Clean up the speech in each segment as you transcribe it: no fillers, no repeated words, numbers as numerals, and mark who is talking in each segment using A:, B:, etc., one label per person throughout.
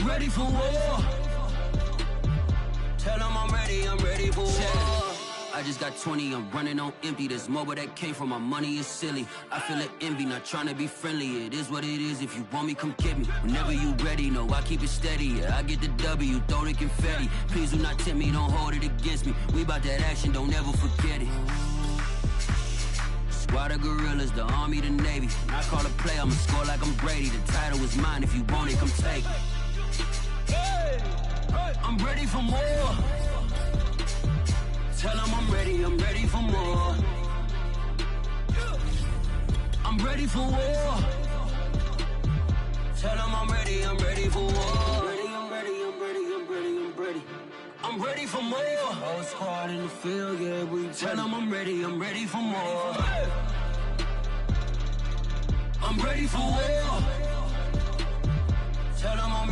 A: ready for war. Tell them I'm ready for war. I just got 20, I'm running on empty. This mobile that came from my money is silly. I feel like envy, not trying to be friendly. It is what it is, if you want me, come get me. Whenever you ready, no, I keep it steady. Yeah, I get the W, throw the confetti. Please do not tempt me, don't hold it against me. We bout that action, don't ever forget it. Squad of gorillas, the army, the navy. When I call a play, I'ma score like I'm Brady. The title is mine, if you want it, come take it. I'm ready for more. Tell them I'm ready for more. I'm ready for war. Tell them I'm ready for war. I'm ready for more. Whole squad in the field, yeah, we tell them I'm ready for more. I'm ready for war. Tell them I'm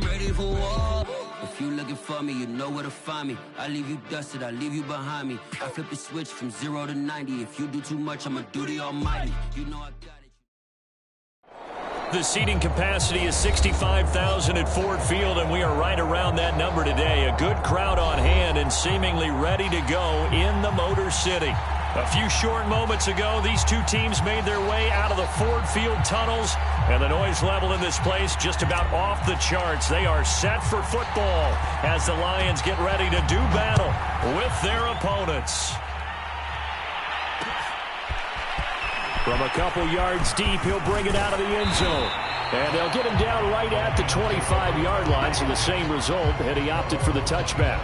A: ready for war. If you looking for me, you know where to find me. I leave you dusted, I leave you behind me. I flip the switch from 0 to 90. If you do too much, I'ma do the almighty. You know I got it.
B: The seating capacity is 65,000 at Ford Field, and we are right around that number today. A good crowd on hand and seemingly ready to go in the Motor City. A few short moments ago, these two teams made their way out of the Ford Field tunnels, and the noise level in this place just about off the charts. They are set for football as the Lions get ready to do battle with their opponents. From a couple yards deep, he'll bring it out of the end zone. And they'll get him down right at the 25-yard line, so the same result, and he opted for the touchback.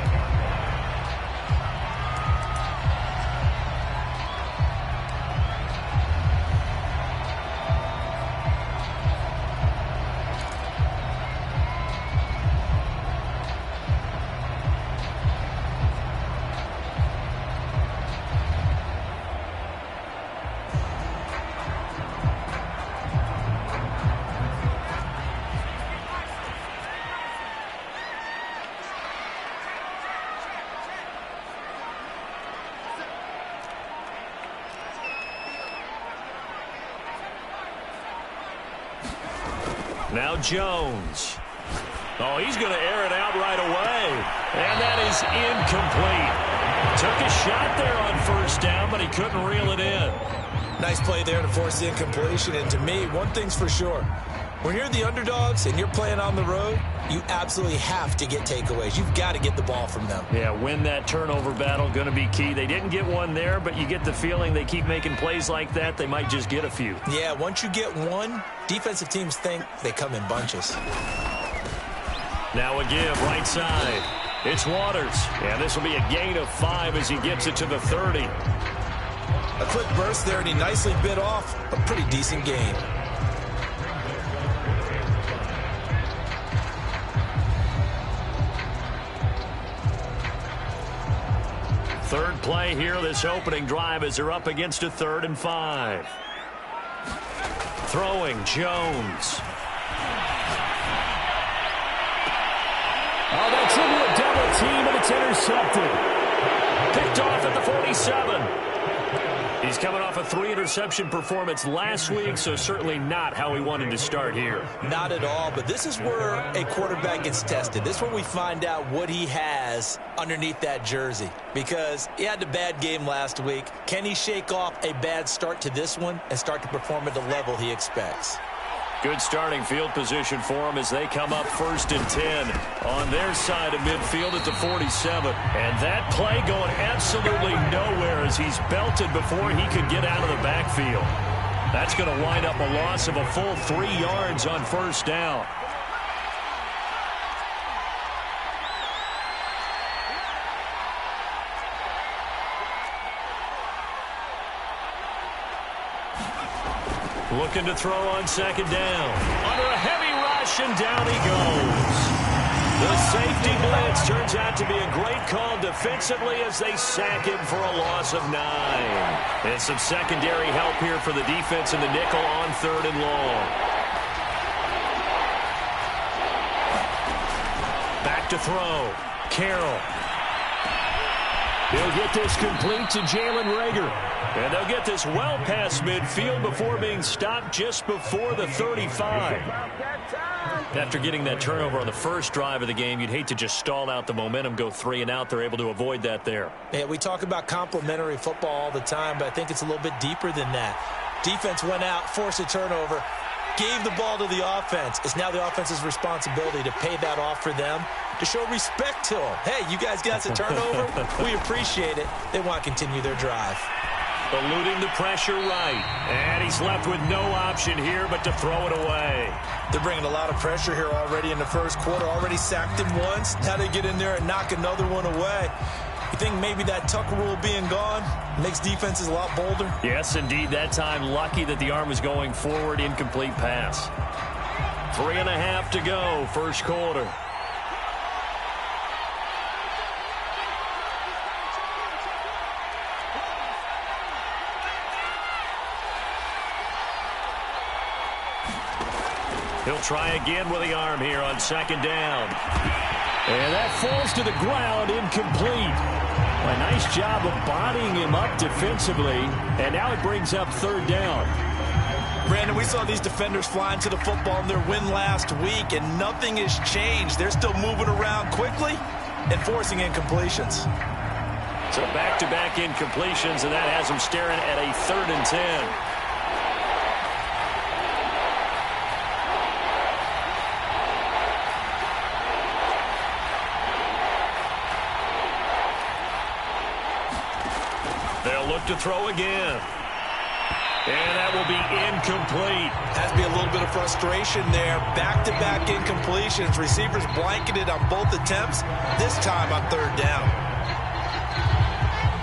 B: Now Jones. Oh, he's going to air it out right away. And that is incomplete. Took a shot there on first down, but he couldn't reel it in.
C: Nice play there to force the incompletion. And to me, one thing's for sure. When you're the underdogs and you're playing on the road, you absolutely have to get takeaways. You've got to get the ball from them.
B: Yeah, win that turnover battle, going to be key. They didn't get one there, but you get the feeling they keep making plays like that, they might just get a few.
C: Yeah, once you get one, defensive teams think they come in bunches.
B: Now a give, right side. It's Waters, and this will be a gain of 5 as he gets it to the 30.
C: A quick burst there, and he nicely bit off a pretty decent gain.
B: Third play here, this opening drive, as they're up against a 3rd and 5. Throwing, Jones. Oh, that's into a double team, and it's intercepted. Picked off at the 47. He's coming off a 3-interception performance last week, so certainly not how he wanted to start here.
C: Not at all, but this is where a quarterback gets tested. This is where we find out what he has underneath that jersey, because he had a bad game last week. Can he shake off a bad start to this one and start to perform at the level he expects?
B: Good starting field position for him as they come up 1st and 10 on their side of midfield at the 47. And that play going absolutely nowhere as he's belted before he could get out of the backfield. That's going to wind up a loss of a full 3 yards on 1st down. Looking to throw on 2nd down. Under a heavy rush, and down he goes. The safety blitz turns out to be a great call defensively as they sack him for a loss of 9. And some secondary help here for the defense in the nickel on 3rd and long. Back to throw. Carroll. He'll get this complete to Jalen Reagor. And they'll get this well past midfield before being stopped just before the 35. After getting that turnover on the first drive of the game, you'd hate to just stall out the momentum, go 3 and out. They're able to avoid that there.
C: Yeah, we talk about complementary football all the time, but I think it's a little bit deeper than that. Defense went out, forced a turnover, gave the ball to the offense. It's now the offense's responsibility to pay that off for them, to show respect to them. Hey, you guys got a turnover? We appreciate it. They want to continue their drive.
B: Eluding the pressure right. And he's left with no option here but to throw it away.
C: They're bringing a lot of pressure here already in the first quarter. Already sacked him once. Now they get in there and knock another one away. You think maybe that Tucker rule being gone makes defenses a lot bolder?
B: Yes, indeed. That time, lucky that the arm was going forward. Incomplete pass. 3.5 to go, first quarter. He'll try again with the arm here on second down. And that falls to the ground, incomplete. A nice job of bodying him up defensively, and now it brings up third down.
C: Brandon, we saw these defenders flying to the football in their win last week, and nothing has changed. They're still moving around quickly and forcing incompletions.
B: So back-to-back incompletions, and that has them staring at a 3rd and 10. They'll look to throw again. And that will be incomplete.
C: Has to be a little bit of frustration there. Back-to-back incompletions. Receivers blanketed on both attempts. This time on 3rd down.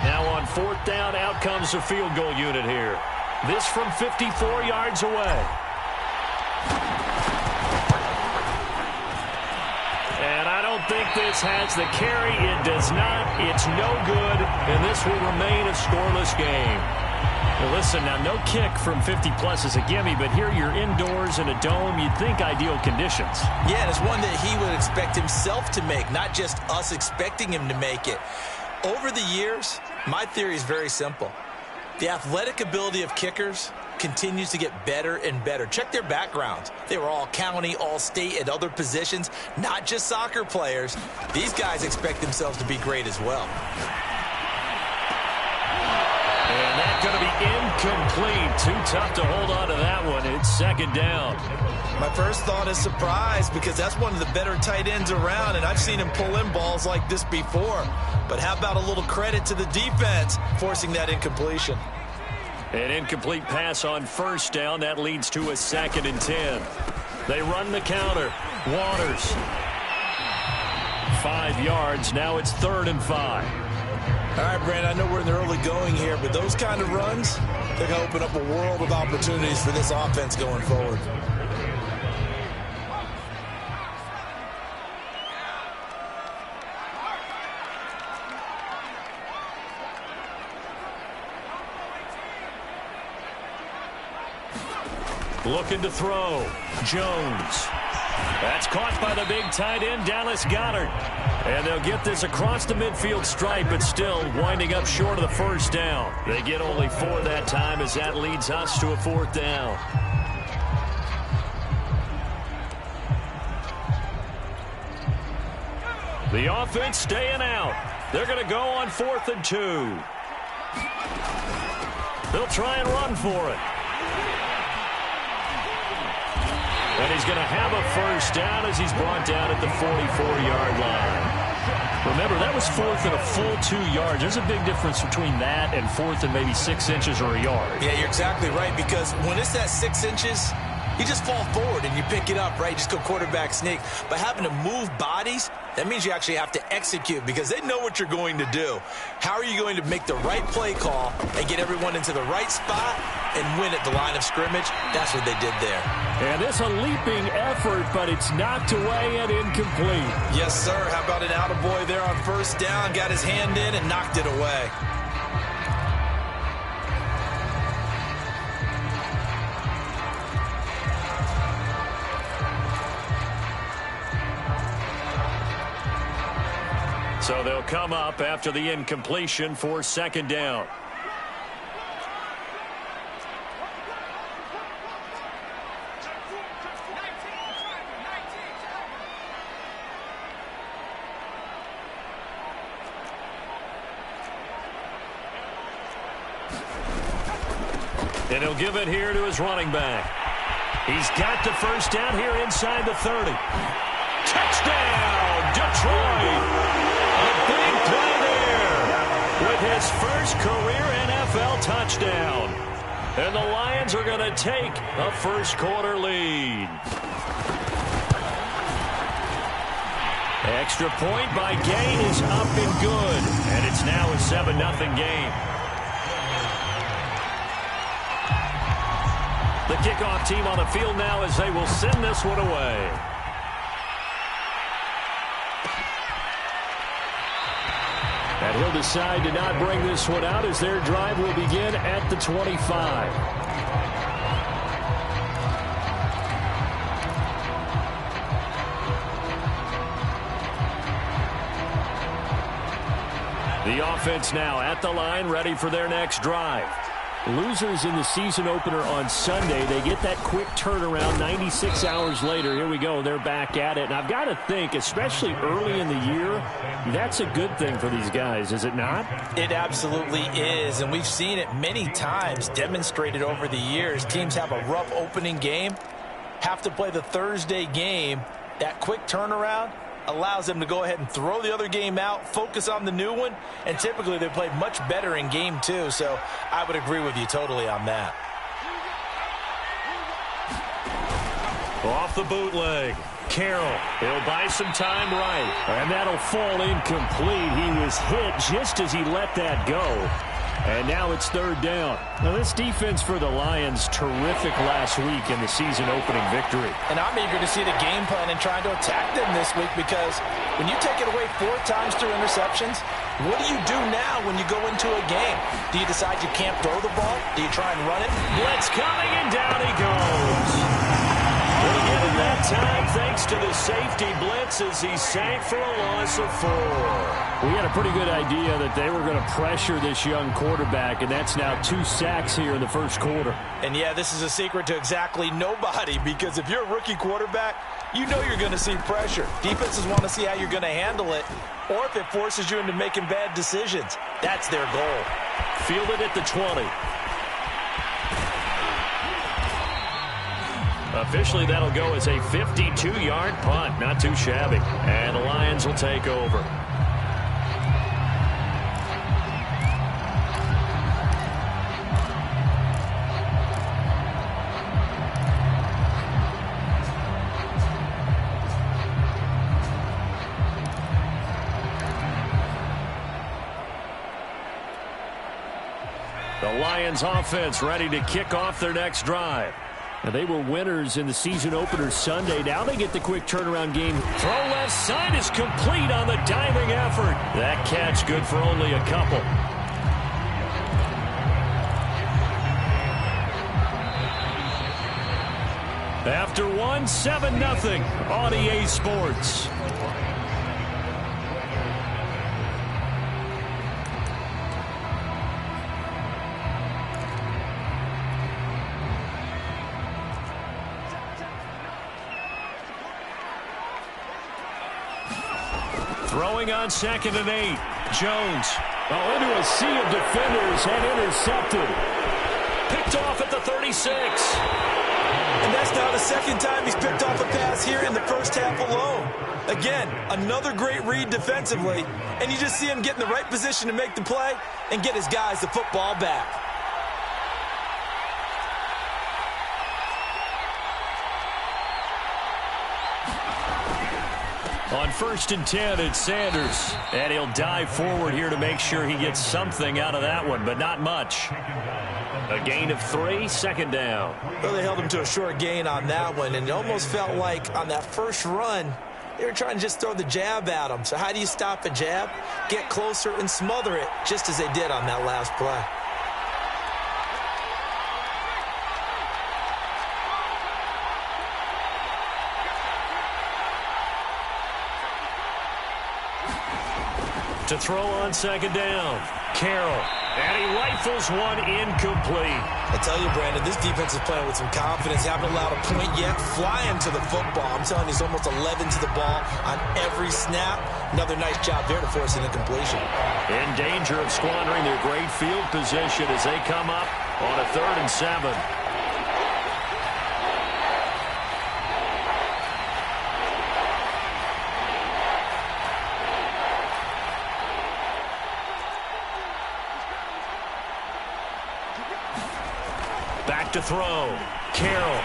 B: Now on 4th down, out comes the field goal unit here. This from 54 yards away. And I don't think this has the carry. It does not. It's no good. And this will remain a scoreless game. Now listen, now no kick from 50-plus is a gimme, but here you're indoors in a dome. You'd think ideal conditions.
C: Yeah, and it's one that he would expect himself to make, not just us expecting him to make it. Over the years, my theory is very simple. The athletic ability of kickers continues to get better and better. Check their backgrounds. They were all county, all state, at other positions, not just soccer players. These guys expect themselves to be great as well.
B: And that's going to be incomplete. Too tough to hold on to that one. It's 2nd down.
C: My first thought is surprise, because that's one of the better tight ends around, and I've seen him pull in balls like this before. But how about a little credit to the defense forcing that incompletion?
B: An incomplete pass on 1st down. That leads to a 2nd and 10. They run the counter. Waters. 5 yards. Now it's 3rd and 5.
C: All right, Brandon, I know we're in the early going here, but those kind of runs, they're going to open up a world of opportunities for this offense going forward.
B: Looking to throw. Jones. That's caught by the big tight end, Dallas Goedert. And they'll get this across the midfield stripe, but still winding up short of the 1st down. They get only 4 that time, as that leads us to a 4th down. The offense staying out. They're going to go on 4th and 2. They'll try and run for it. And he's going to have a 1st down as he's brought down at the 44-yard line. Remember, that was 4th and a full 2 yards. There's a big difference between that and 4th and maybe 6 inches or a yard.
C: Yeah, you're exactly right, because when it's that 6 inches, you just fall forward and you pick it up, right? You just go quarterback sneak. But having to move bodies, that means you actually have to execute, because they know what you're going to do. How are you going to make the right play call and get everyone into the right spot and win at the line of scrimmage? That's what they did there.
B: And it's a leaping effort, but it's knocked away and incomplete.
C: Yes, sir. How about an attaboy there on 1st down? Got his hand in and knocked it away.
B: So they'll come up after the incompletion for second down. And he'll give it here to his running back. He's got the first down here inside the 30. Touchdown, Detroit! A big play there with his first career NFL touchdown. And the Lions are going to take a first-quarter lead. Extra point by Gain is up and good. And it's now a 7-0 game. The kickoff team on the field now as they will send this one away. And he'll decide to not bring this one out as their drive will begin at the 25. The offense now at the line, ready for their next drive. Losers in the season opener on Sunday, they get that quick turnaround 96 hours later. Here we go. They're back at it. And I've got to think, especially early in the year, that's a good thing for these guys, is it not?
C: It absolutely is. And we've seen it many times demonstrated over the years. Teams have a rough opening game, have to play the Thursday game. That quick turnaround allows them to go ahead and throw the other game out, focus on the new one, and typically they play much better in game two. So I would agree with you totally on that.
B: Off the bootleg. Carroll, he'll buy some time right. And that'll fall incomplete. He was hit just as he let that go. And now it's third down. Now, this defense for the Lions, terrific last week in the season-opening victory.
C: And I'm eager to see the game plan and trying to attack them this week, because when you take it away 4 times through interceptions, what do you do now when you go into a game? Do you decide you can't throw the ball? Do you try and run it?
B: Blitz coming, and down he goes. He'll get it that time thanks to the safety blitz as he sank for a loss of 4. We had a pretty good idea that they were going to pressure this young quarterback, and that's now 2 sacks here in the first quarter.
C: And, yeah, this is a secret to exactly nobody, because if you're a rookie quarterback, you know you're going to see pressure. Defenses want to see how you're going to handle it, or if it forces you into making bad decisions. That's their goal.
B: Fielded at the 20. Officially, that'll go as a 52-yard punt. Not too shabby. And the Lions will take over. The Lions offense ready to kick off their next drive. Now, they were winners in the season opener Sunday. Now they get the quick turnaround game. Throw left side is complete on the diving effort. That catch good for only a couple. After one, 7-0 on EA Sports. Throwing on 2nd and 8. Jones. Into a sea of defenders and intercepted. Picked off at the 36.
C: And that's now the second time he's picked off a pass here in the first half alone. Again, another great read defensively. And you just see him get in the right position to make the play and get his guys the football back.
B: On 1st and 10, it's Sanders. And he'll dive forward here to make sure he gets something out of that one, but not much. A gain of 3, 2nd down.
C: Well, they held him to a short gain on that one, and it almost felt like on that first run, they were trying to just throw the jab at him. So how do you stop a jab? Get closer and smother it, just as they did on that last play.
B: To throw on second down. Carroll. And he rifles one incomplete.
C: I tell you, Brandon, this defense is playing with some confidence. Haven't allowed a point yet. Flying to the football. I'm telling you, it's almost 11 to the ball on every snap. Another nice job there to force an incompletion.
B: In danger of squandering their great field position as they come up on a 3rd and 7. Back to throw. Carroll.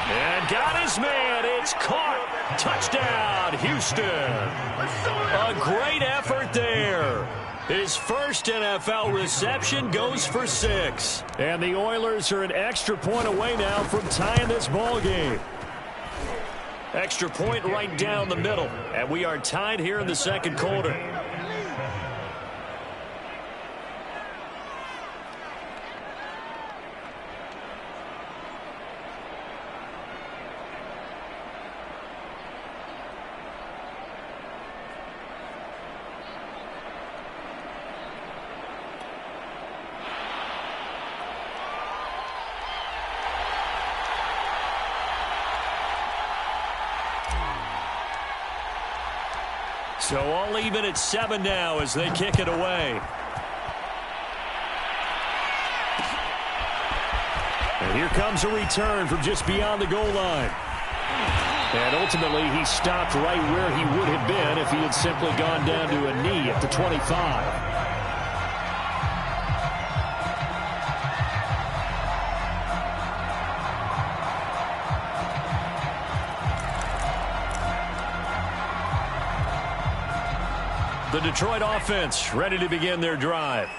B: And got his man. It's caught. Touchdown, Houston. A great effort there. His first NFL reception goes for 6. And the Oilers are an extra point away now from tying this ball game. Extra point right down the middle. And we are tied here in the second quarter. So all even at 7 now as they kick it away. And here comes a return from just beyond the goal line. And ultimately he stopped right where he would have been if he had simply gone down to a knee at the 25. The Detroit offense ready to begin their drive.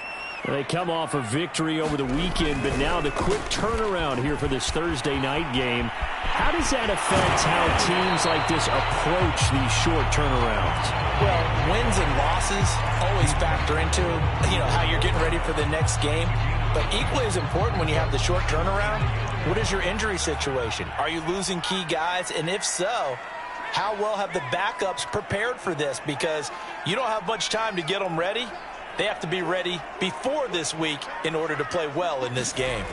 B: They come off a victory over the weekend, but now the quick turnaround here for this Thursday night game. How does that affect how teams like this approach these short turnarounds?
C: Well, wins and losses always factor into, how you're getting ready for the next game. But equally as important when you have the short turnaround, what is your injury situation? Are you losing key guys? And if so, how well have the backups prepared for this? Because you don't have much time to get them ready. They have to be ready before this week in order to play well in this game.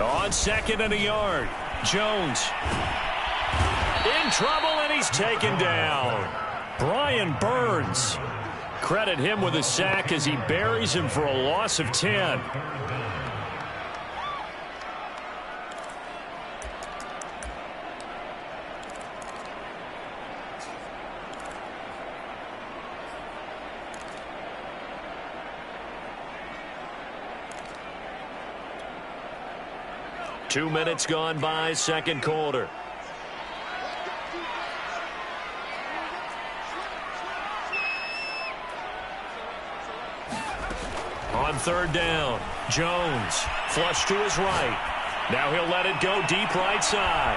B: On 2nd and a yard, Jones in trouble, and he's taken down. Brian Burns. Credit him with a sack as he buries him for a loss of 10. Two minutes gone by, second quarter. On 3rd down, Jones flush to his right. Now he'll let it go deep right side.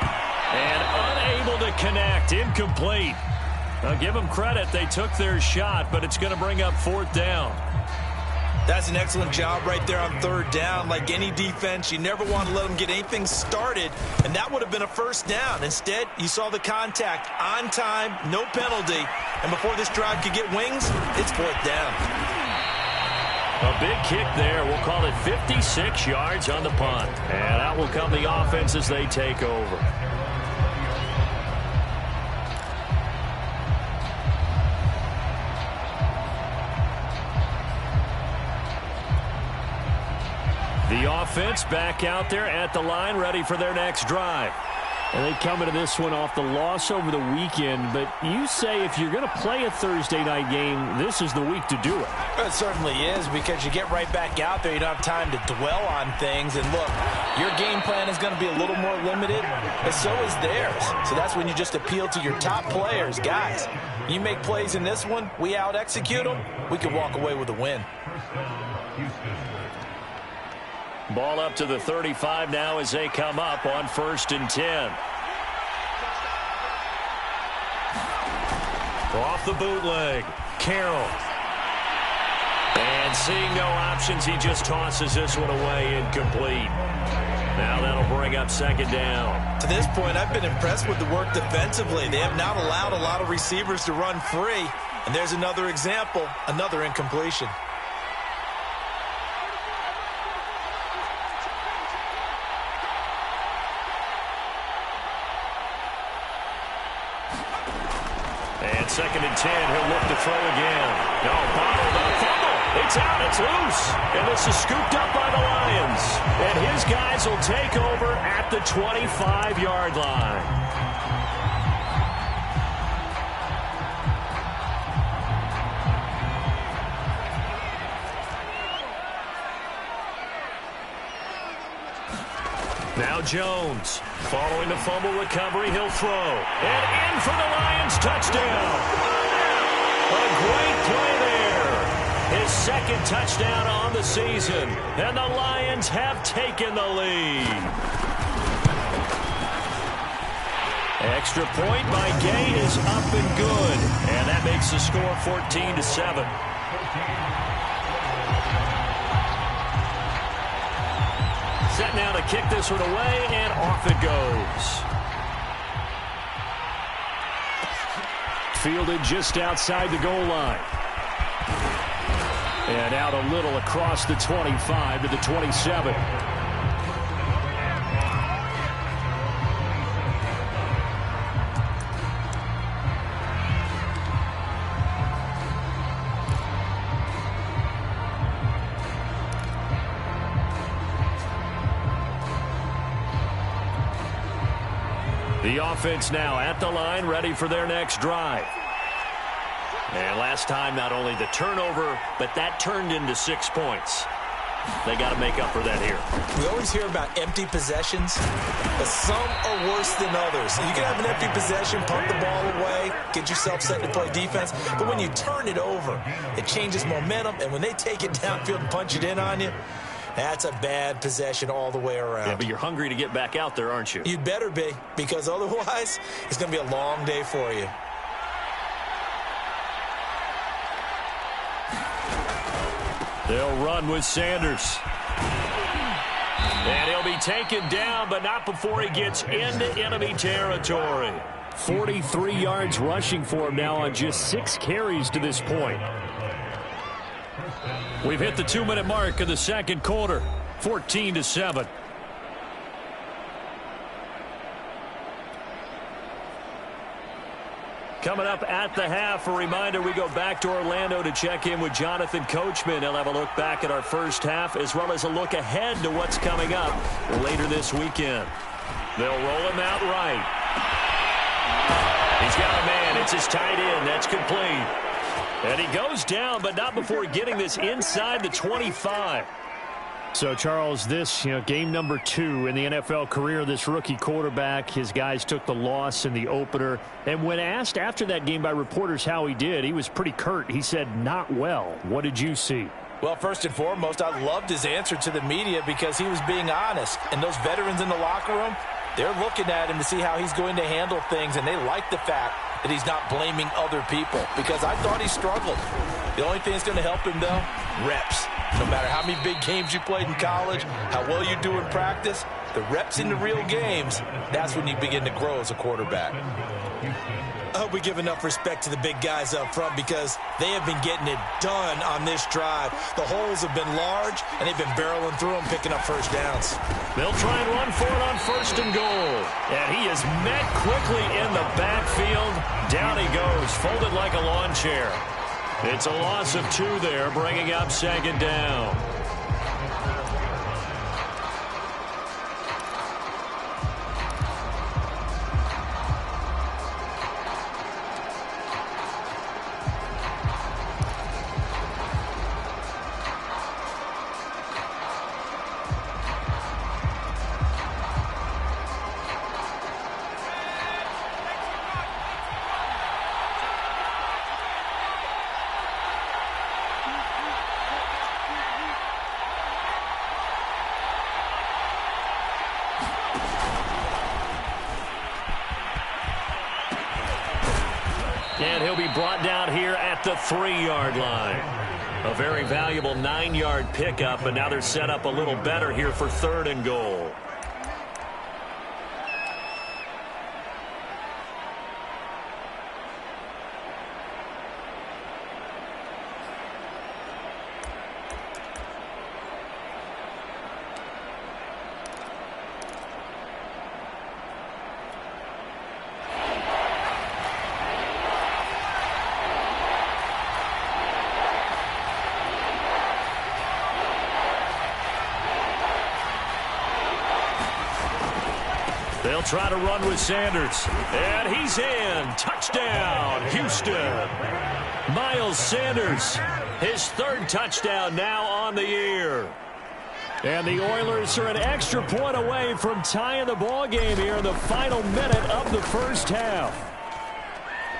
B: And unable to connect, incomplete. I'll give them credit, they took their shot, but it's going to bring up 4th down.
C: That's an excellent job right there on 3rd down. Like any defense, you never want to let them get anything started, and that would have been a 1st down. Instead, you saw the contact on time, no penalty, and before this drive could get wings, it's 4th down.
B: A big kick there. We'll call it 56 yards on the punt. And out will come the offense as they take over. The offense back out there at the line, ready for their next drive. And they come into this one off the loss over the weekend. But you say if you're going to play a Thursday night game, this is the week to do it.
C: It certainly is, because you get right back out there. You don't have time to dwell on things. And look, your game plan is going to be a little more limited, but so is theirs. So that's when you just appeal to your top players. Guys, you make plays in this one, we out-execute them, we can walk away with a win.
B: Ball up to the 35 now as they come up on 1st and 10. Off the bootleg, Carroll. And seeing no options, he just tosses this one away, incomplete. Now that'll bring up 2nd down.
C: To this point, I've been impressed with the work defensively. They have not allowed a lot of receivers to run free. And there's another example, another incompletion.
B: And 2nd and 10, he'll look to throw again. No, bottled up, fumble. It's out, it's loose. And this is scooped up by the Lions. And his guys will take over at the 25-yard line. Now Jones, following the fumble recovery, he'll throw. And in for the Lions touchdown. A great play there. His 2nd touchdown on the season. And the Lions have taken the lead. Extra point by Gay is up and good. And that makes the score 14-7. Set now to kick this one away, and off it goes. Fielded just outside the goal line. And out a little across the 25 to the 27. The offense now at the line, ready for their next drive. And last time, not only the turnover, but that turned into 6 points. They got to make up for that here.
C: We always hear about empty possessions, but some are worse than others. You can have an empty possession, pump the ball away, get yourself set to play defense, but when you turn it over, it changes momentum, and when they take it downfield and punch it in on you, that's a bad possession all the way around.
B: Yeah, but you're hungry to get back out there, aren't you?
C: You'd better be, because otherwise, it's going to be a long day for you.
B: They'll run with Sanders. And he'll be taken down, but not before he gets into enemy territory. 43 yards rushing for him now on just 6 carries to this point. We've hit the 2-minute mark of the second quarter, 14-7. Coming up at the half, a reminder, we go back to Orlando to check in with Jonathan Coachman. He'll have a look back at our first half as well as a look ahead to what's coming up later this weekend. They'll roll him out right. He's got a man. It's his tight end. That's complete. And he goes down, but not before getting this inside the 25.
D: So, Charles, this, game number 2 in the NFL career, this rookie quarterback, his guys took the loss in the opener. And when asked after that game by reporters how he did, he was pretty curt. He said, not well. What did you see?
C: Well, first and foremost, I loved his answer to the media because he was being honest. And those veterans in the locker room, they're looking at him to see how he's going to handle things, and they like the fact that he's not blaming other people because I thought he struggled. The only thing that's going to help him, though, reps. No matter how many big games you played in college, how well you do in practice, the reps in the real games, that's when you begin to grow as a quarterback. I hope we give enough respect to the big guys up front because they have been getting it done on this drive. The holes have been large, and they've been barreling through them, picking up first downs.
B: They'll try and run for it on 1st and goal. And he is met quickly in the backfield. Down he goes, folded like a lawn chair. It's a loss of 2 there, bringing up 2nd down. And he'll be brought down here at the 3-yard line. A very valuable 9-yard pickup, and now they're set up a little better here for 3rd and goal. They'll try to run with Sanders. And he's in. Touchdown, Houston. Miles Sanders, his third touchdown now on the year. And the Oilers are an extra point away from tying the ball game here in the final minute of the first half.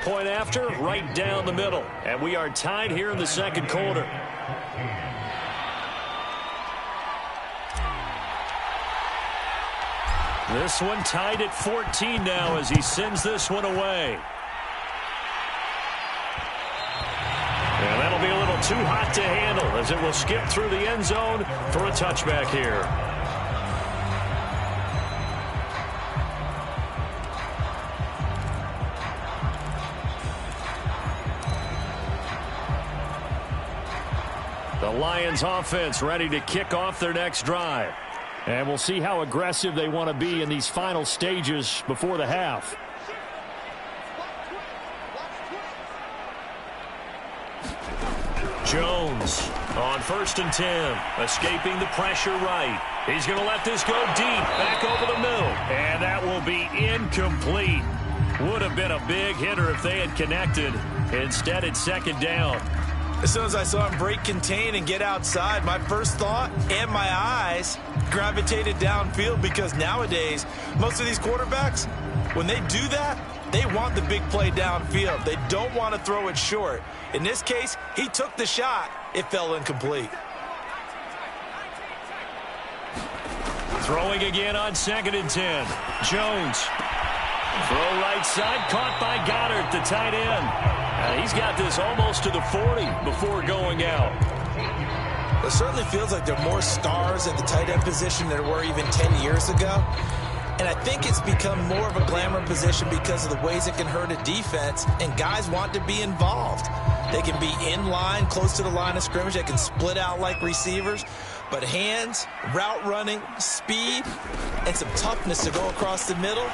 B: Point after, right down the middle. And we are tied here in the second quarter. This one tied at 14 now as he sends this one away. And that'll be a little too hot to handle as it will skip through the end zone for a touchback here. The Lions offense ready to kick off their next drive. And we'll see how aggressive they want to be in these final stages before the half. Jones on 1st and 10, escaping the pressure right. He's going to let this go deep, back over the middle. And that will be incomplete. Would have been a big hitter if they had connected. Instead, it's second down.
C: As soon as I saw him break contain and get outside, my first thought and my eyes gravitated downfield, because nowadays, most of these quarterbacks, when they do that, they want the big play downfield. They don't want to throw it short. In this case, he took the shot. It fell incomplete.
B: Throwing again on 2nd and 10. Jones. Throw right side, caught by Goddard, the tight end. He's got this almost to the 40 before going out.
C: It certainly feels like there are more stars at the tight end position than there were even 10 years ago. And I think it's become more of a glamour position because of the ways it can hurt a defense, and guys want to be involved. They can be in line, close to the line of scrimmage. They can split out like receivers. But hands, route running, speed, and some toughness to go across the middle,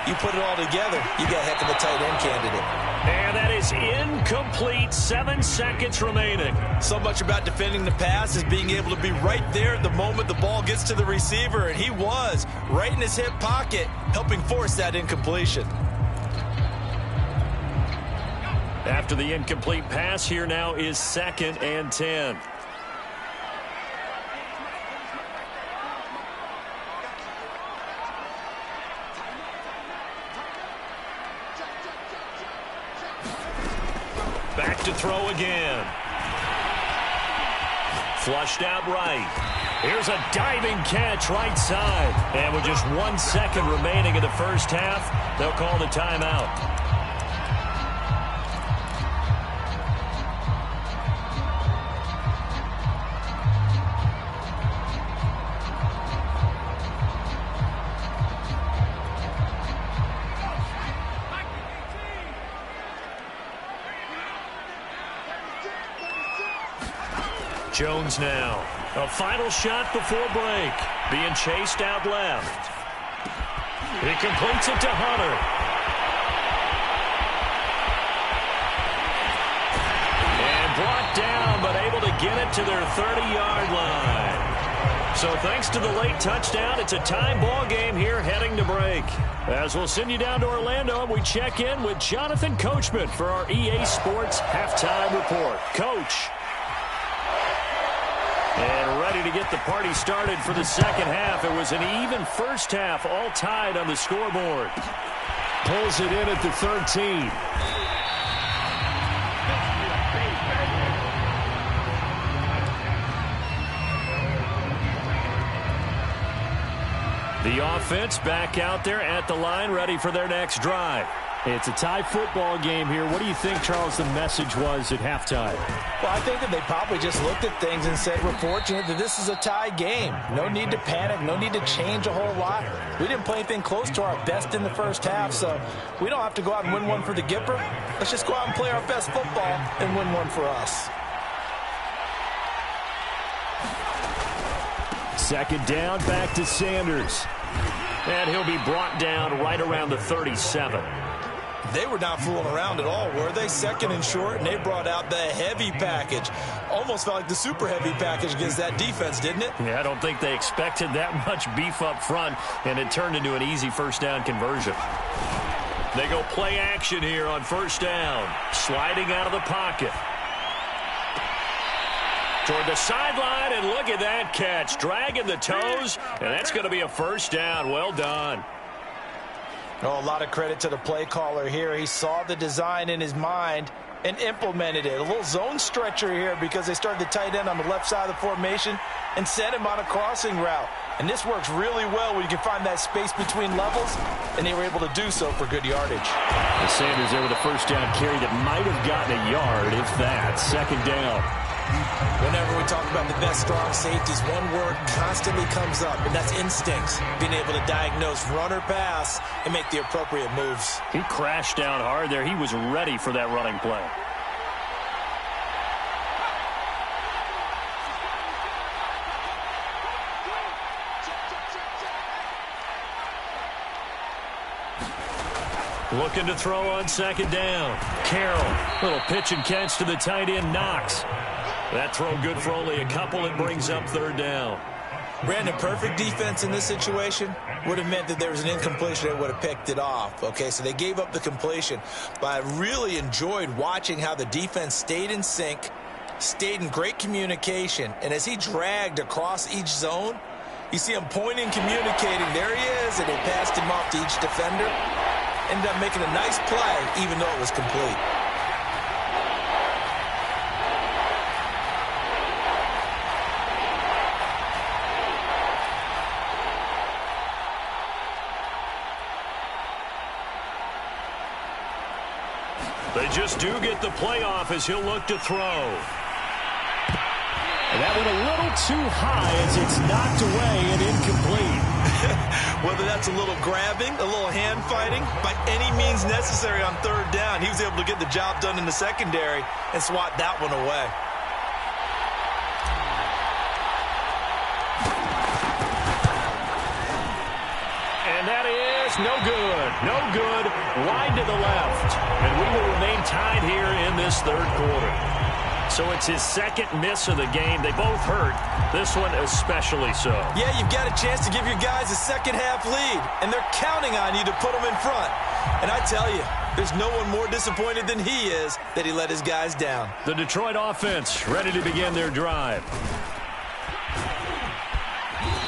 C: you put it all together, you got a heck of a tight end candidate.
B: And that is incomplete. 7 seconds remaining.
C: So much about defending the pass is being able to be right there at the moment the ball gets to the receiver, and he was right in his hip pocket, helping force that incompletion.
B: After the incomplete pass, here now is 2nd and 10. Back to throw again. Flushed out right. Here's a diving catch right side. And with just 1 second remaining in the first half, they'll call the timeout. Jones now. A final shot before break. Being chased out left. He completes it to Hunter. And brought down, but able to get it to their 30-yard line. So thanks to the late touchdown, it's a tie ball game here heading to break. As we'll send you down to Orlando, and we check in with Jonathan Coachman for our EA Sports Halftime Report. Coach. And ready to get the party started for the second half. It was an even first half, all tied on the scoreboard. Pulls it in at the 13. The offense back out there at the line, ready for their next drive. It's a tie football game here. What do you think, Charles, the message was at halftime?
C: Well, I think that they probably just looked at things and said, we're fortunate that this is a tie game. No need to panic. No need to change a whole lot. We didn't play anything close to our best in the first half, so we don't have to go out and win one for the Gipper. Let's just go out and play our best football and win one for us.
B: Second down, back to Sanders. And he'll be brought down right around the 37.
C: They were not fooling around at all, were they? Second and short, and they brought out the heavy package. Almost felt like the super heavy package against that defense, didn't it?
B: Yeah, I don't think they expected that much beef up front, and it turned into an easy first down conversion. They go play action here on first down. Sliding out of the pocket. Toward the sideline, and look at that catch. Dragging the toes, and that's going to be a first down. Well done.
C: Oh, a lot of credit to the play caller here. He saw the design in his mind and implemented it. A little zone stretcher here because they started the tight end on the left side of the formation and sent him on a crossing route. And this works really well when you can find that space between levels, and they were able to do so for good yardage.
B: The Sanders there with a first down carry that might have gotten a yard, if that. Second down.
C: Whenever we talk about the best strong safeties, one word constantly comes up, and that's instincts. Being able to diagnose run or pass and make the appropriate moves.
B: He crashed down hard there. He was ready for that running play. Looking to throw on second down. Carroll, little pitch and catch to the tight end, Knox. That throw good for only a couple. It brings up third down.
C: Brandon, perfect defense in this situation would have meant that there was an incompletion that would have picked it off. Okay, so they gave up the completion. But I really enjoyed watching how the defense stayed in sync, stayed in great communication. And as he dragged across each zone, you see him pointing, communicating. There he is, and they passed him off to each defender. Ended up making a nice play, even though it was complete.
B: They just do get the playoff as he'll look to throw. And that went a little too high as it's knocked away and incomplete.
C: Whether that's a little grabbing, a little hand fighting, by any means necessary on third down, he was able to get the job done in the secondary and swat that one away.
B: And that is no good. No good. Wide to the left. And we will remain tied here in this third quarter. So it's his second miss of the game. They both hurt. This one especially so.
C: Yeah, you've got a chance to give your guys a second-half lead, and they're counting on you to put them in front. And I tell you, there's no one more disappointed than he is that he let his guys down.
B: The Detroit offense ready to begin their drive.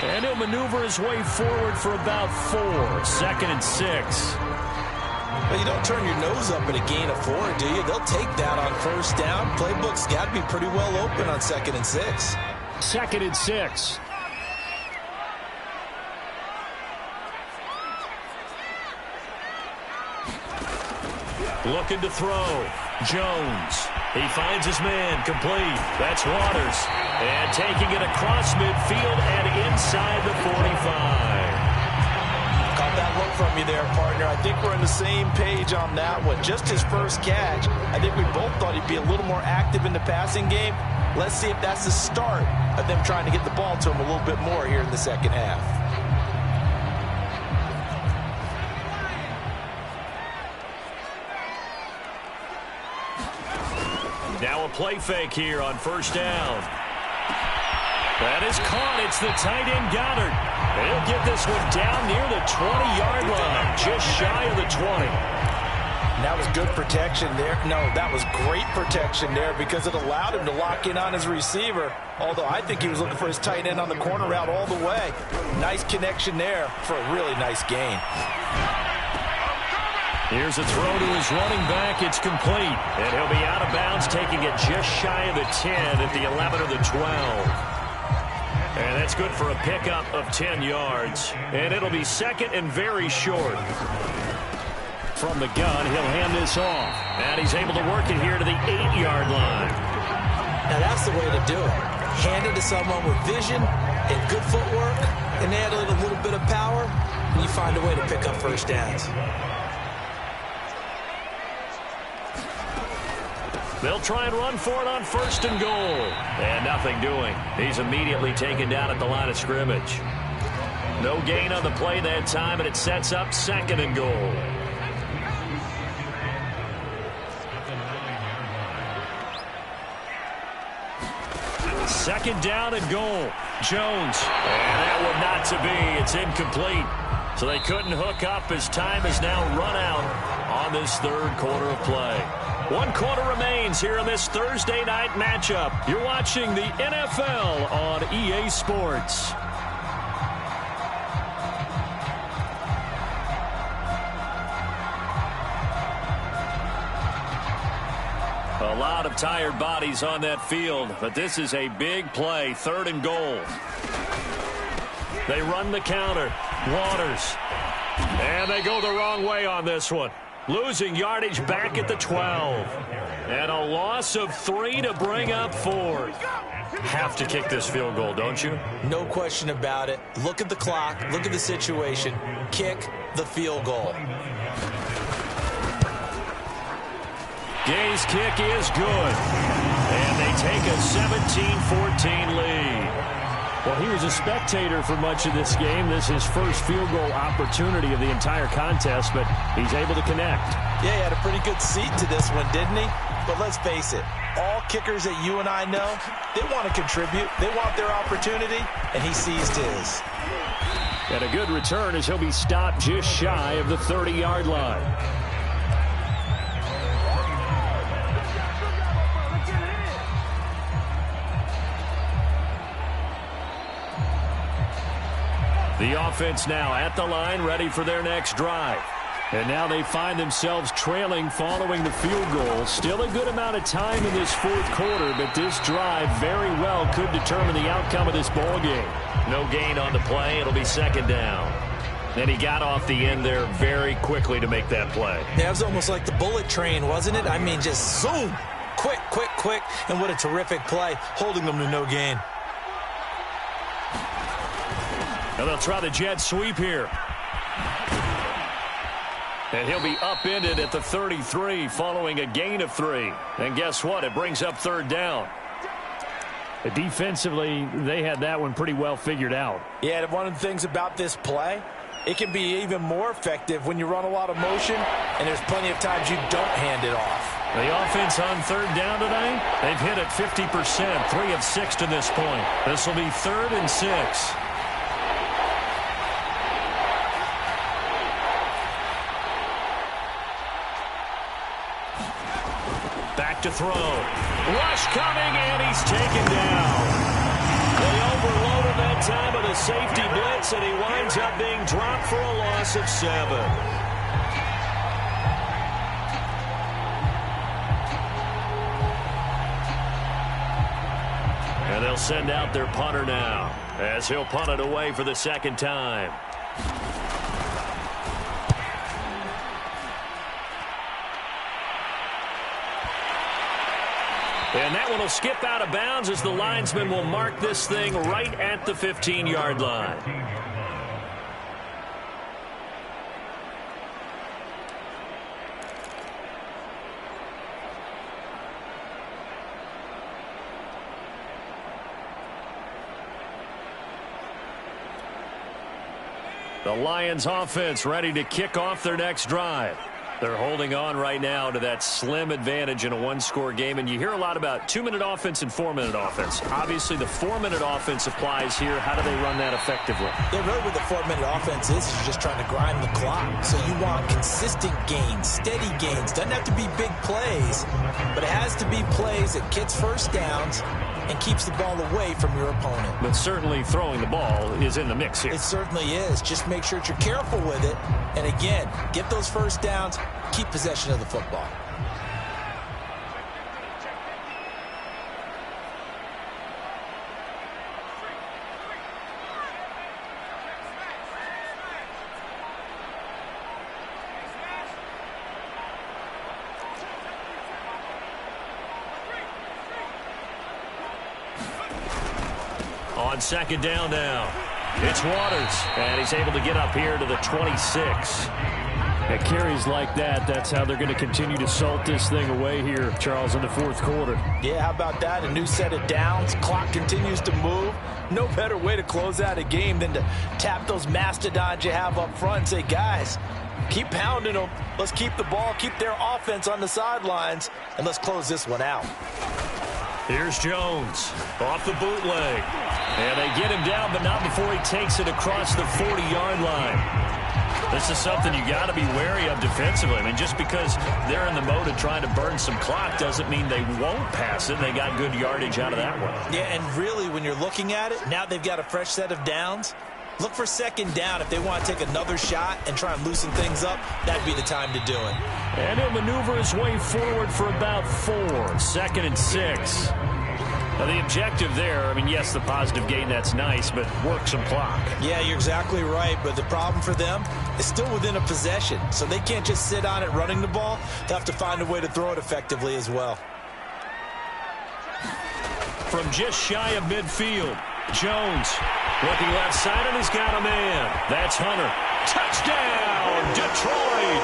B: And he'll maneuver his way forward for about 4. Second and 6.
C: Well, you don't turn your nose up at a gain of 4, do you? They'll take that on first down. Playbook's got to be pretty well open on second and 6.
B: Second and 6. Looking to throw. Jones. He finds his man. Complete. That's Waters. And taking it across midfield and inside the 45.
C: Caught that look from you there, partner. I think we're on the same page on that one. Just his first catch. I think we both thought he'd be a little more active in the passing game. Let's see if that's the start of them trying to get the ball to him a little bit more here in the second half.
B: Now a play fake here on first down. That is caught. It's the tight end Goddard. And he'll get this one down near the 20-yard line, just shy of the 20.
C: That was good protection there. No, that was great protection there because it allowed him to lock in on his receiver. Although I think he was looking for his tight end on the corner route all the way. Nice connection there for a really nice gain.
B: Here's a throw to his running back. It's complete. And he'll be out of bounds, taking it just shy of the 10 at the 11 or the 12. And that's good for a pickup of 10 yards. And it'll be second and very short. From the gun, he'll hand this off. And he's able to work it here to the 8-yard line.
C: Now that's the way to do it. Hand it to someone with vision and good footwork, and add a little bit of power, and you find a way to pick up first downs.
B: They'll try and run for it on first and goal. And nothing doing. He's immediately taken down at the line of scrimmage. No gain on the play that time, and it sets up second and goal. second down and goal. Jones. And that one not to be. It's incomplete. So they couldn't hook up as time is now run out on this third quarter of play. 1 quarter remains here in this Thursday night matchup. You're watching the NFL on EA Sports. A lot of tired bodies on that field, but this is a big play, 3rd and goal. They run the counter. Waters. And they go the wrong way on this one. Losing yardage back at the 12. And a loss of 3 to bring up 4. Have to kick this field goal, don't you?
C: No question about it. Look at the clock. Look at the situation. Kick the field goal.
B: Gay's kick is good. And they take a 17-14 lead.
D: Well, he was a spectator for much of this game. This is his first field goal opportunity of the entire contest, but he's able to connect.
C: Yeah, he had a pretty good seat to this one, didn't he? But let's face it, all kickers that you and I know, they want to contribute. They want their opportunity, and he seized his.
D: And a good return as he'll be stopped just shy of the 30-yard line. The offense now at the line, ready for their next drive. And now they find themselves trailing following the field goal. Still a good amount of time in this 4th quarter, but this drive very well could determine the outcome of this ball game.
B: No gain on the play. It'll be 2nd down. And he got off the end there very quickly to make that play.
C: Yeah, it was almost like the bullet train, wasn't it? I mean, just zoom. Quick, quick, quick. And what a terrific play, holding them to no gain.
B: And they'll try the jet sweep here. And he'll be upended at the 33 following a gain of 3. And guess what? It brings up 3rd down.
D: Defensively, they had that one pretty well figured out.
C: Yeah, one of the things about this play, it can be even more effective when you run a lot of motion, and there's plenty of times you don't hand it off.
B: The offense on 3rd down tonight, they've hit it 50%, 3 of 6 to this point. This will be 3rd and 6. Back to throw. Rush coming, and he's taken down. They overloaded that time with a safety blitz, and he winds up being dropped for a loss of 7. And they'll send out their punter now, as he'll punt it away for the 2nd time. And that one will skip out of bounds as the linesman will mark this thing right at the 15-yard line. The Lions offense ready to kick off their next drive. They're holding on right now to that slim advantage in a 1-score game. And you hear a lot about 2-minute offense and 4-minute offense. Obviously, the 4-minute offense applies here. How do they run that effectively?
C: Yeah, really what the 4-minute offense is you're just trying to grind the clock. So you want consistent gains, steady gains. Doesn't have to be big plays, but it has to be plays that gets first downs and keeps the ball away from your opponent.
B: But certainly throwing the ball is in the mix here.
C: It certainly is. Just make sure that you're careful with it. And again, get those first downs, keep possession of the football.
B: On 2nd down now, it's Waters, and he's able to get up here to the 26.
D: At carries like that, that's how they're going to continue to salt this thing away here, Charles, in the 4th quarter.
C: Yeah, how about that? A new set of downs. Clock continues to move. No better way to close out a game than to tap those mastodons you have up front and say, guys, keep pounding them. Let's keep the ball, keep their offense on the sidelines, and let's close this one out.
B: Here's Jones off the bootleg. And they get him down, but not before he takes it across the 40-yard line. This is something you got to be wary of defensively. I mean, just because they're in the mode of trying to burn some clock doesn't mean they won't pass it. They got good yardage out of that one.
C: Yeah, and really, when you're looking at it, now they've got a fresh set of downs. Look for second down. If they want to take another shot and try and loosen things up, that'd be the time to do it.
B: And he'll maneuver his way forward for about 4. 2nd and 6. Now, the objective there, I mean, yes, the positive gain, that's nice, but work some clock.
C: Yeah, you're exactly right, but the problem for them is still within a possession, so they can't just sit on it running the ball. They'll have to find a way to throw it effectively as well.
B: From just shy of midfield, Jones looking left side, and he's got a man. That's Hunter. Touchdown, Detroit.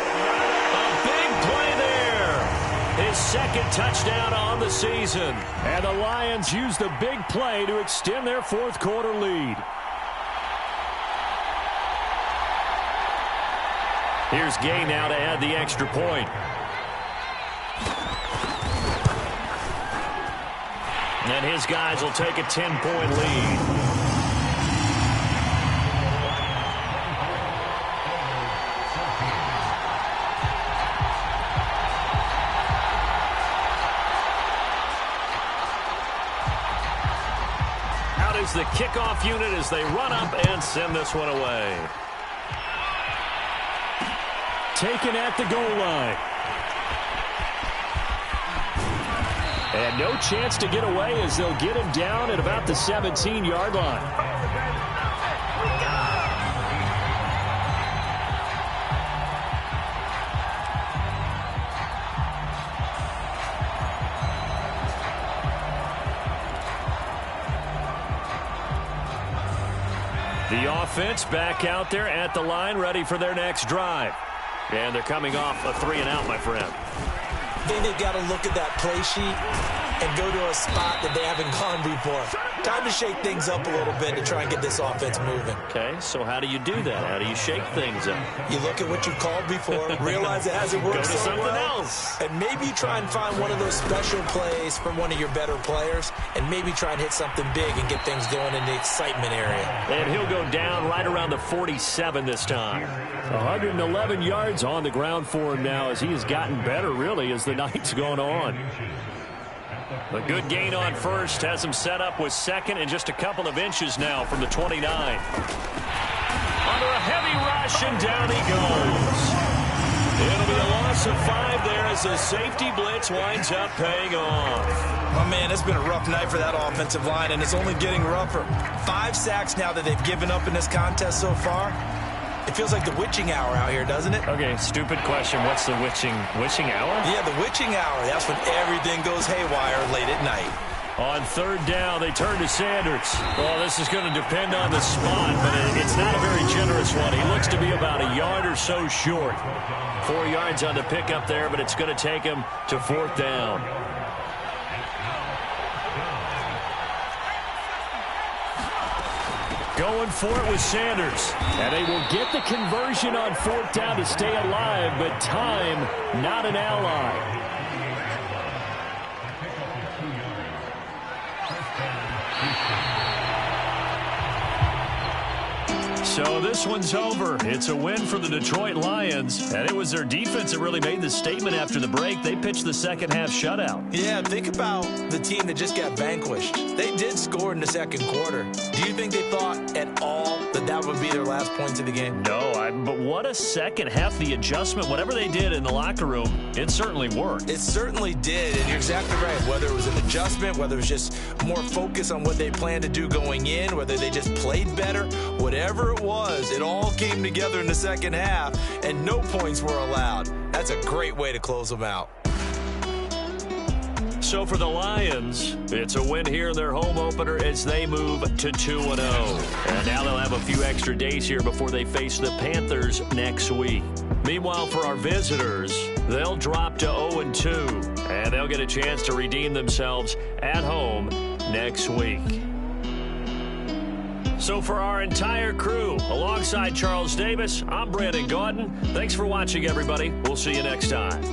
B: A big play there. His 2nd touchdown on the season. And the Lions use the big play to extend their 4th quarter lead. Here's Gay now to add the extra point. And his guys will take a 10-point lead. Out is the kickoff unit as they run up and send this one away. Taken at the goal line. And no chance to get away as they'll get him down at about the 17-yard line. The offense back out there at the line, ready for their next drive. And they're coming off a 3-and-out, my friend.
C: I think they've got to look at that play sheet and go to a spot that they haven't gone before. Time to shake things up a little bit to try and get this offense moving.
B: Okay, so how do you do that? How do you shake things up?
C: You look at what you called before, realize it hasn't worked
B: Go to
C: so
B: something
C: well,
B: else.
C: and maybe try and find one of those special plays from one of your better players, and maybe try and hit something big and get things going in the excitement area.
B: And he'll go down right around the 47 this time. 111 yards on the ground for him now as he has gotten better, really, as the night's gone on. A good gain on first has him set up with 2nd and just a couple of inches now from the 29. Under a heavy rush, and down he goes. It'll be a loss of 5 there as the safety blitz winds up paying off.
C: Oh, man, it's been a rough night for that offensive line, and it's only getting rougher. 5 sacks now that they've given up in this contest so far. It feels like the witching hour out here, doesn't it?
B: Okay, stupid question. What's the witching hour?
C: Yeah, the witching hour. That's when everything goes haywire late at night.
B: On 3rd down, they turn to Sanders. Well, this is going to depend on the spot, but it's not a very generous one. He looks to be about a yard or so short. 4 yards on the pickup there, but it's going to take him to 4th down. Going for it with Sanders.
D: And they will get the conversion on 4th down to stay alive, but time not an ally.
B: So this one's over. It's a win for the Detroit Lions, and it was their defense that really made the statement after the break. They pitched the second half shutout.
C: Yeah, think about the team that just got vanquished. They did score in the 2nd quarter. Do you think they thought at all that that would be their last points of the game?
B: No, but what a second half. The adjustment, whatever they did in the locker room, it certainly worked.
C: It certainly did, and you're exactly right. Whether it was an adjustment, whether it was just more focus on what they planned to do going in, whether they just played better, whatever it was, it all came together in the second half, and no points were allowed. That's a great way to close them out.
B: So for the Lions, it's a win here in their home opener as they move to 2-0. And now they'll have a few extra days here before they face the Panthers next week. Meanwhile, for our visitors, they'll drop to 0-2, and they'll get a chance to redeem themselves at home next week. So for our entire crew, alongside Charles Davis, I'm Brandon Gaudin. Thanks for watching, everybody. We'll see you next time.